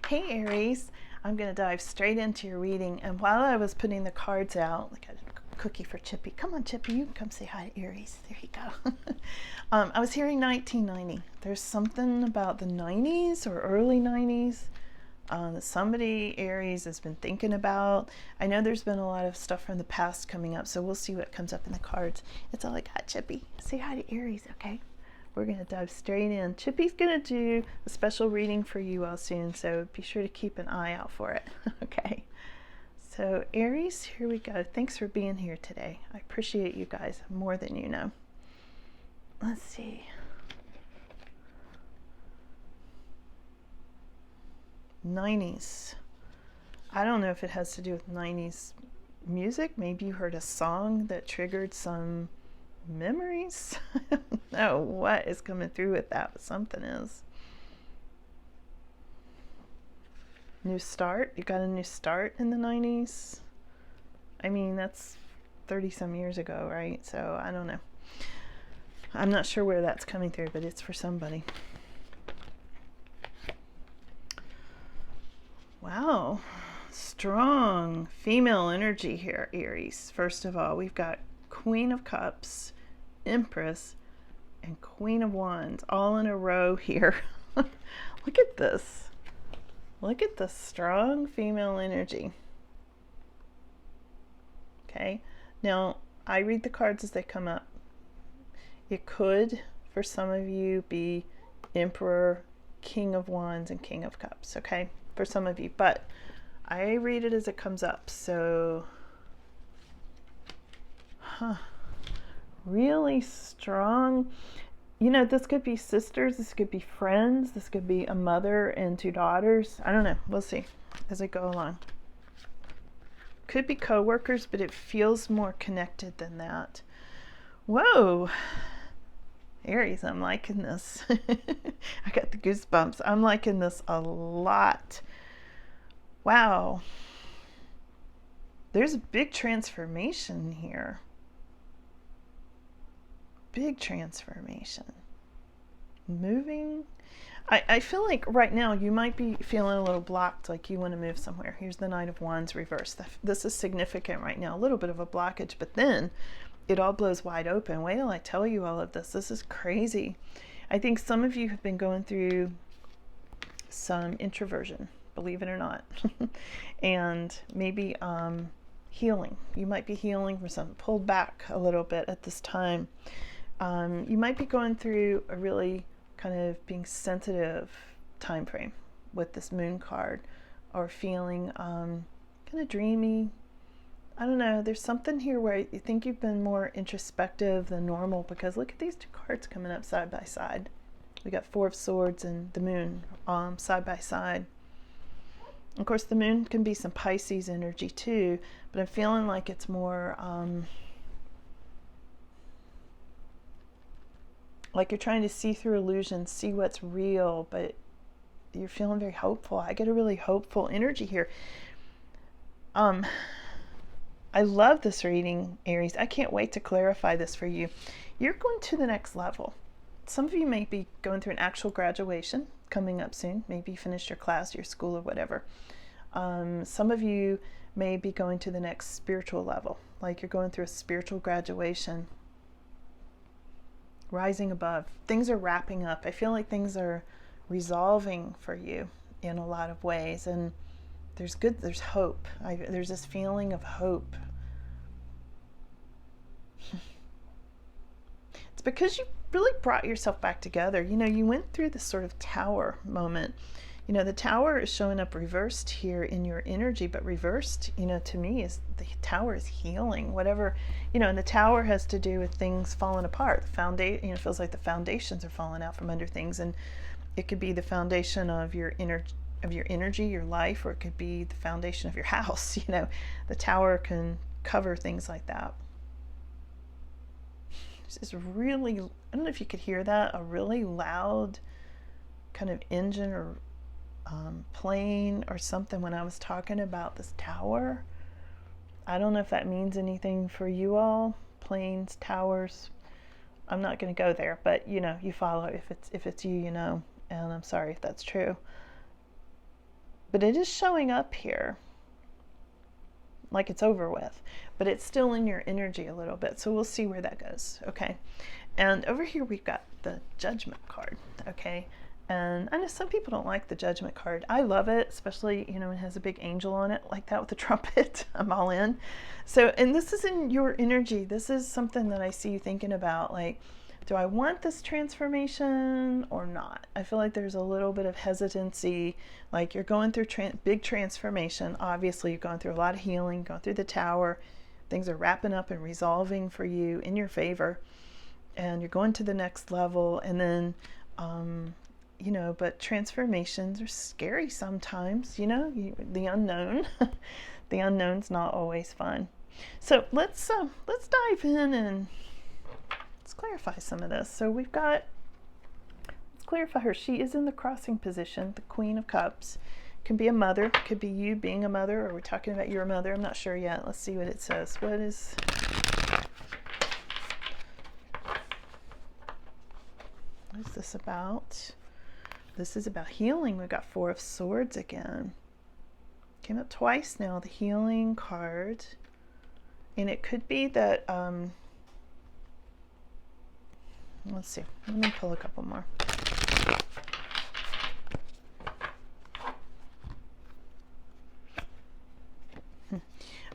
Hey Aries, I'm going to dive straight into your reading. And while I was putting the cards out, like a cookie for Chippy. Come on, Chippy, you can come say hi to Aries. There you go. I was hearing 1990. There's something about the 90s or early 90s that somebody, Aries, has been thinking about. I know there's been a lot of stuff from the past coming up, so we'll see what comes up in the cards. That's all I got, Chippy. Say hi to Aries, okay? We're going to dive straight in. Chippy's going to do a special reading for you all soon, so be sure to keep an eye out for it. Okay. So Aries, here we go. Thanks for being here today. I appreciate you guys more than you know. Let's see. '90s. I don't know if it has to do with '90s music. Maybe you heard a song that triggered some memories. I don't know what is coming through with that, but something is. New start. You got a new start in the '90s. I mean, that's 30 some years ago, right? So I don't know. I'm not sure where that's coming through, but it's for somebody. Wow. Strong female energy here, Aries. First of all, we've got Queen of Cups, Empress, and Queen of Wands all in a row here. Look at this. Look at the strong female energy. Okay. Now, I read the cards as they come up. It could, for some of you, be Emperor, King of Wands, and King of Cups, okay? For some of you. But I read it as it comes up. So, really strong. You know, this could be sisters, this could be friends, this could be a mother and two daughters. I don't know. We'll see as I go along. Could be co-workers, but it feels more connected than that. Whoa. Aries, I'm liking this. I got the goosebumps. I'm liking this a lot. Wow. There's a big transformation here. Big transformation. Moving. I feel like right now you might be feeling a little blocked, like you want to move somewhere. Here's the Knight of Wands reversed. This is significant right now. A little bit of a blockage, but then it all blows wide open. Wait till I tell you all of this. This is crazy. I think some of you have been going through some introversion, believe it or not, and maybe healing. You might be healing from something, pulled back a little bit at this time. You might be going through a really kind of being sensitive time frame with this moon card, or feeling kind of dreamy. I don't know, there's something here where you think you've been more introspective than normal, because look at these two cards coming up side by side. We got Four of Swords and the Moon side by side. Of course, the Moon can be some Pisces energy too, but I'm feeling like it's more like you're trying to see through illusions, see what's real, but you're feeling very hopeful. I get a really hopeful energy here. I love this reading, Aries. I can't wait to clarify this for you. You're going to the next level. Some of you may be going through an actual graduation coming up soon. Maybe you finished your class, your school, or whatever. Some of you may be going to the next spiritual level, like you're going through a spiritual graduation, rising above. Things are wrapping up. I feel like things are resolving for you in a lot of ways, and there's hope. There's this feeling of hope. It's because you really brought yourself back together. You know, you went through this sort of tower moment. You know, the tower is showing up reversed here in your energy, but reversed, you know, to me is the tower is healing, whatever, you know, and the tower has to do with things falling apart. The foundation, you know, it feels like the foundations are falling out from under things, and it could be the foundation of your energy, your life, or it could be the foundation of your house. You know, the tower can cover things like that. It's really, I don't know if you could hear that, a really loud kind of engine or plane or something when I was talking about this tower. I don't know if that means anything for you all, planes, towers. I'm not going to go there, but you know, you follow. If it's you, you know, and I'm sorry if that's true. but it is showing up here like it's over with, but it's still in your energy a little bit. So we'll see where that goes. Okay. And over here, we've got the Judgment card. Okay. And I know some people don't like the Judgment card. I love it, especially, you know, it has a big angel on it like that with the trumpet. I'm all in. So, and this is in your energy. This is something that I see you thinking about, like, do I want this transformation or not? I feel like there's a little bit of hesitancy, like you're going through big transformation. Obviously, you've gone through a lot of healing, going through the Tower. Things are wrapping up and resolving for you in your favor. And you're going to the next level. And then, you know, but transformations are scary sometimes, you know, the unknown. The unknown's not always fun. So let's dive in and let's clarify some of this. So we've got, let's clarify her. She is in the crossing position, the Queen of Cups. Can be a mother, could be you being a mother, or we're talking about your mother. I'm not sure yet. Let's see what it says. What is this about? This is about healing. We've got Four of Swords again. Came up twice now, the healing card. And it could be that, let's see, let me pull a couple more.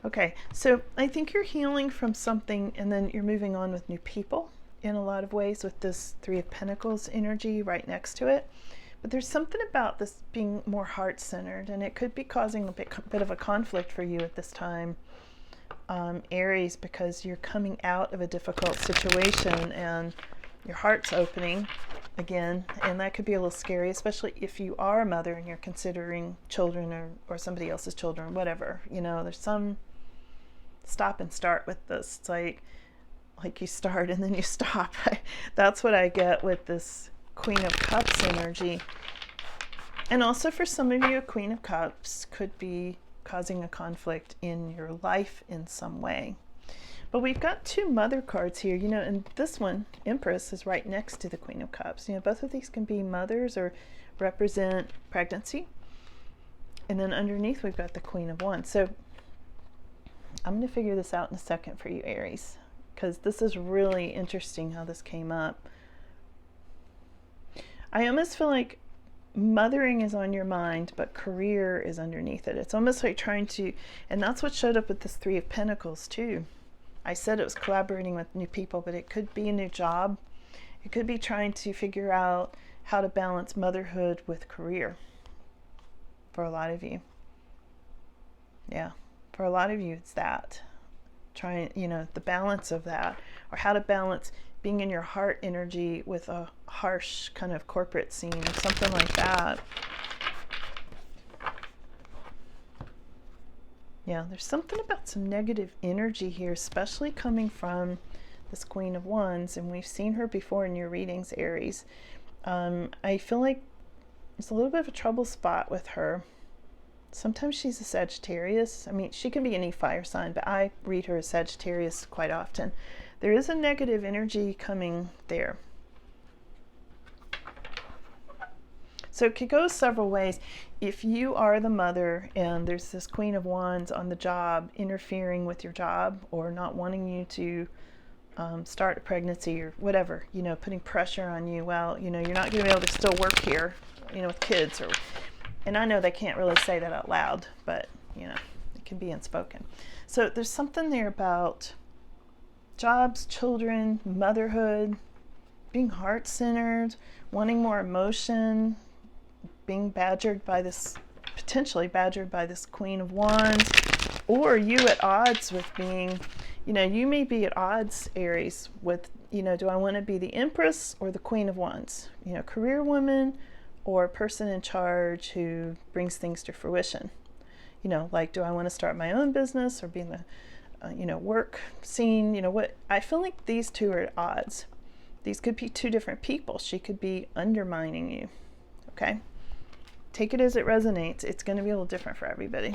Okay, so I think you're healing from something and then you're moving on with new people in a lot of ways with this Three of Pentacles energy right next to it. But there's something about this being more heart-centered, and it could be causing a bit of a conflict for you at this time, Aries, because you're coming out of a difficult situation and your heart's opening again, and that could be a little scary, especially if you are a mother and you're considering children or somebody else's children, whatever. You know, there's some stop and start with this. It's like you start and then you stop. That's what I get with this Queen of Cups energy. And also for some of you, a Queen of Cups could be causing a conflict in your life in some way. But we've got two mother cards here, you know, and this one, Empress, is right next to the Queen of Cups. You know, both of these can be mothers or represent pregnancy. And then underneath, we've got the Queen of Wands. So I'm going to figure this out in a second for you, Aries, because this is really interesting how this came up. I almost feel like mothering is on your mind, but career is underneath it. It's almost like trying to, and that's what showed up with this Three of Pentacles too. I said it was collaborating with new people, but it could be a new job. It could be trying to figure out how to balance motherhood with career for a lot of you. Yeah, for a lot of you, it's that. Trying, you know, the balance of that, or how to balance being in your heart energy with a harsh kind of corporate scene or something like that. Yeah, there's something about some negative energy here, especially coming from this Queen of Wands, and we've seen her before in your readings, Aries. I feel like there's a little bit of a trouble spot with her. Sometimes she's a Sagittarius. I mean, she can be any fire sign, but I read her as Sagittarius quite often. There is a negative energy coming there. So it could go several ways. If you are the mother and there's this Queen of Wands on the job interfering with your job or not wanting you to start a pregnancy or whatever, you know, putting pressure on you, well, you know, you're not going to be able to still work here, you know, with kids. And I know they can't really say that out loud, but, you know, it can be unspoken. So there's something there about jobs, children, motherhood, being heart-centered, wanting more emotion, being badgered by this, potentially badgered by this Queen of Wands, or you at odds with being, you know, you may be at odds, Aries, with, you know, do I want to be the Empress or the Queen of Wands? You know, career woman or person in charge who brings things to fruition. You know, like, do I want to start my own business or be in the you know, work scene, you know, what I feel like these two are at odds. These could be two different people. She could be undermining you. Okay. Take it as it resonates. It's going to be a little different for everybody.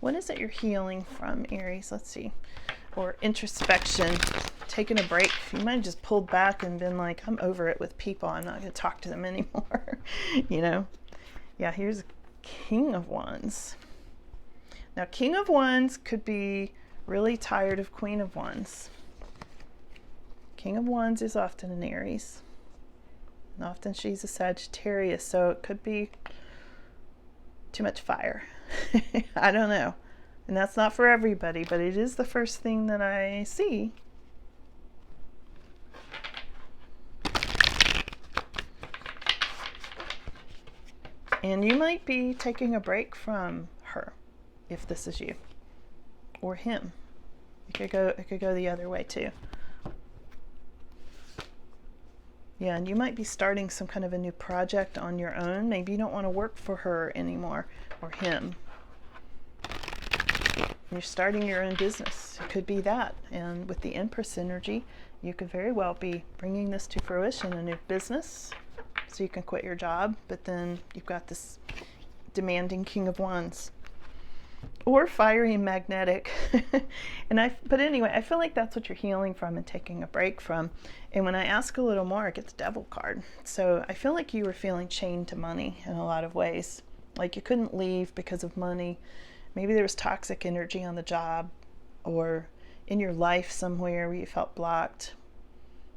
What is it you're healing from, Aries? Let's see. Or introspection, taking a break. You might have just pulled back and been like, I'm over it with people. I'm not going to talk to them anymore. You know? Yeah, here's King of Wands. Now, King of Wands could be really tired of Queen of Wands. King of Wands is often an Aries. And often she's a Sagittarius, so it could be too much fire. I don't know. And that's not for everybody, but it is the first thing that I see. And you might be taking a break from her, if this is you, or him. It could go the other way too. Yeah, and you might be starting some kind of a new project on your own. Maybe you don't want to work for her anymore, or him. You're starting your own business. It could be that. And with the Empress energy, you could very well be bringing this to fruition, a new business, so you can quit your job, but then you've got this demanding King of Wands. Or fiery and magnetic. But anyway, I feel like that's what you're healing from and taking a break from. And when I ask a little more, I get the Devil card. So I feel like you were feeling chained to money in a lot of ways. Like you couldn't leave because of money. Maybe there was toxic energy on the job or in your life somewhere where you felt blocked.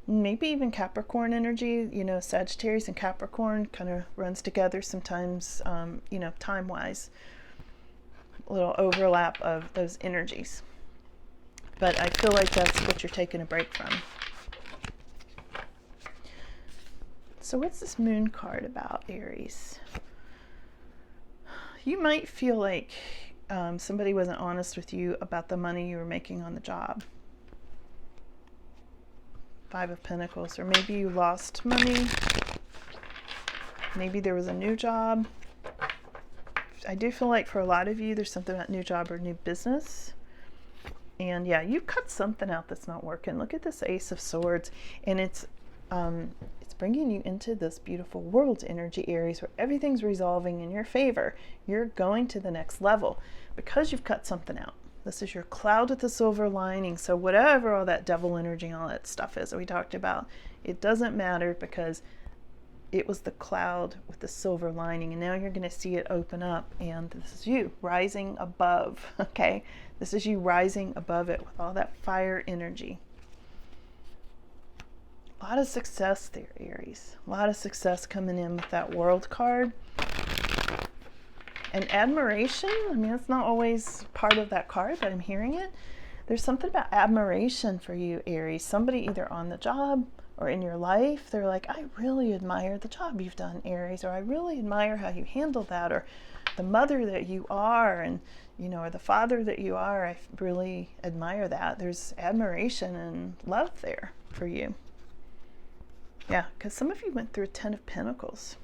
Maybe even Capricorn energy, Sagittarius and Capricorn kind of runs together sometimes, time-wise. A little overlap of those energies. But I feel like that's what you're taking a break from. So what's this Moon card about, Aries? You might feel like somebody wasn't honest with you about the money you were making on the job. 5 of Pentacles. Or maybe you lost money. Maybe there was a new job. I do feel like for a lot of you, there's something about new job or new business. And yeah, you cut something out that's not working. Look at this Ace of Swords. And it's bringing you into this beautiful world energy, Aries, where everything's resolving in your favor. You're going to the next level because you've cut something out. This is your cloud with the silver lining. So whatever all that devil energy and all that stuff is that we talked about, it doesn't matter because it was the cloud with the silver lining. And now you're going to see it open up. And this is you rising above. Okay. This is you rising above it with all that fire energy. A lot of success there, Aries. A lot of success coming in with that World card. And admiration, I mean, it's not always part of that card, but I'm hearing it. There's something about admiration for you, Aries. Somebody either on the job or in your life, they're like, I really admire the job you've done, Aries, or I really admire how you handle that, or the mother that you are, and or the father that you are. I really admire that. There's admiration and love there for you. Yeah, because some of you went through a 10 of Pentacles.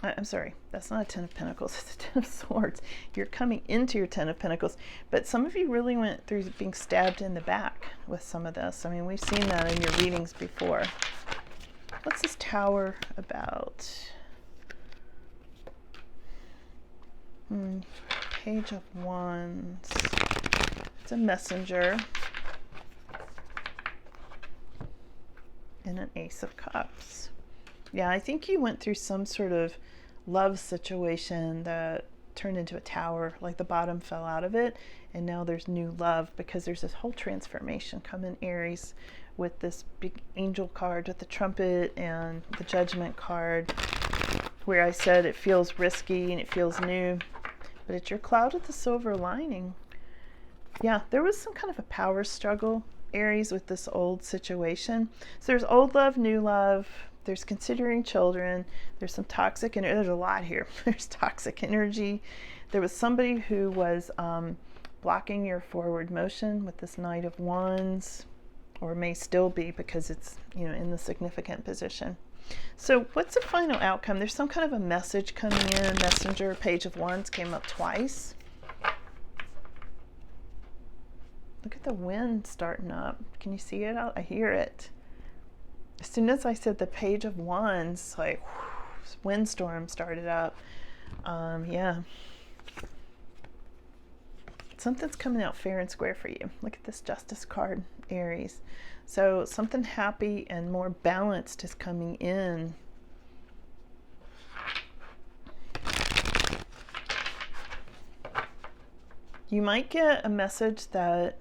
I'm sorry, that's not a 10 of Pentacles, it's a 10 of Swords. You're coming into your 10 of Pentacles, but some of you really went through being stabbed in the back with some of this. I mean, we've seen that in your readings before. What's this Tower about? Page of Wands. It's a messenger. And an Ace of Cups. Yeah, I think you went through some sort of love situation that turned into a tower, like the bottom fell out of it, and now there's new love because there's this whole transformation coming, Aries, with this big angel card with the trumpet and the judgment card, where I said it feels risky and it feels new, but it's your cloud with the silver lining. Yeah, there was some kind of a power struggle, Aries, with this old situation. So there's old love, new love. There's considering children. There's some toxic energy. There's a lot here. There's toxic energy. There was somebody who was blocking your forward motion with this Knight of Wands, or may still be because it's in the significant position. So what's the final outcome? There's some kind of a message coming in. Messenger, Page of Wands came up twice. Look at the wind starting up. Can you see it? I hear it. As soon as I said the Page of Wands, like windstorm started up. Yeah. Something's coming out fair and square for you. Look at this Justice card, Aries. So something happy and more balanced is coming in. You might get a message that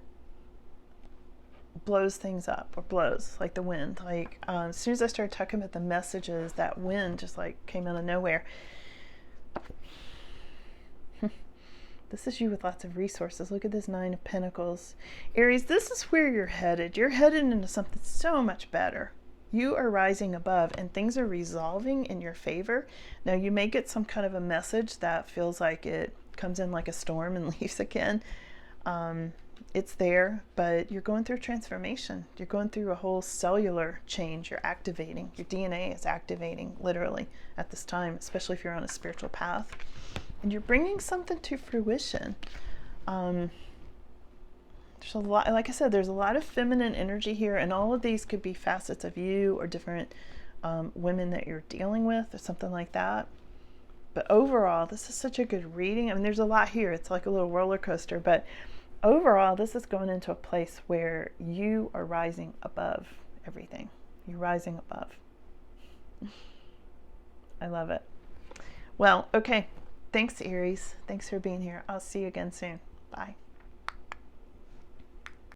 blows things up, or blows like the wind. Like as soon as I started talking about the messages, that wind just like came out of nowhere. This is you with lots of resources. Look at this 9 of Pentacles. Aries, this is where you're headed. You're headed into something so much better. You are rising above and things are resolving in your favor. Now you may get some kind of a message that feels like it comes in like a storm and leaves again. It's there, but you're going through transformation. You're going through a whole cellular change. You're activating. Your DNA is activating literally at this time, especially if you're on a spiritual path. And you're bringing something to fruition. There's a lot, like I said, there's a lot of feminine energy here, and all of these could be facets of you or different women that you're dealing with or something like that. But overall, this is such a good reading. I mean, there's a lot here. It's like a little roller coaster, but overall, this is going into a place where you are rising above everything. You're rising above. I love it. Well, okay. Thanks, Aries. Thanks for being here. I'll see you again soon. Bye.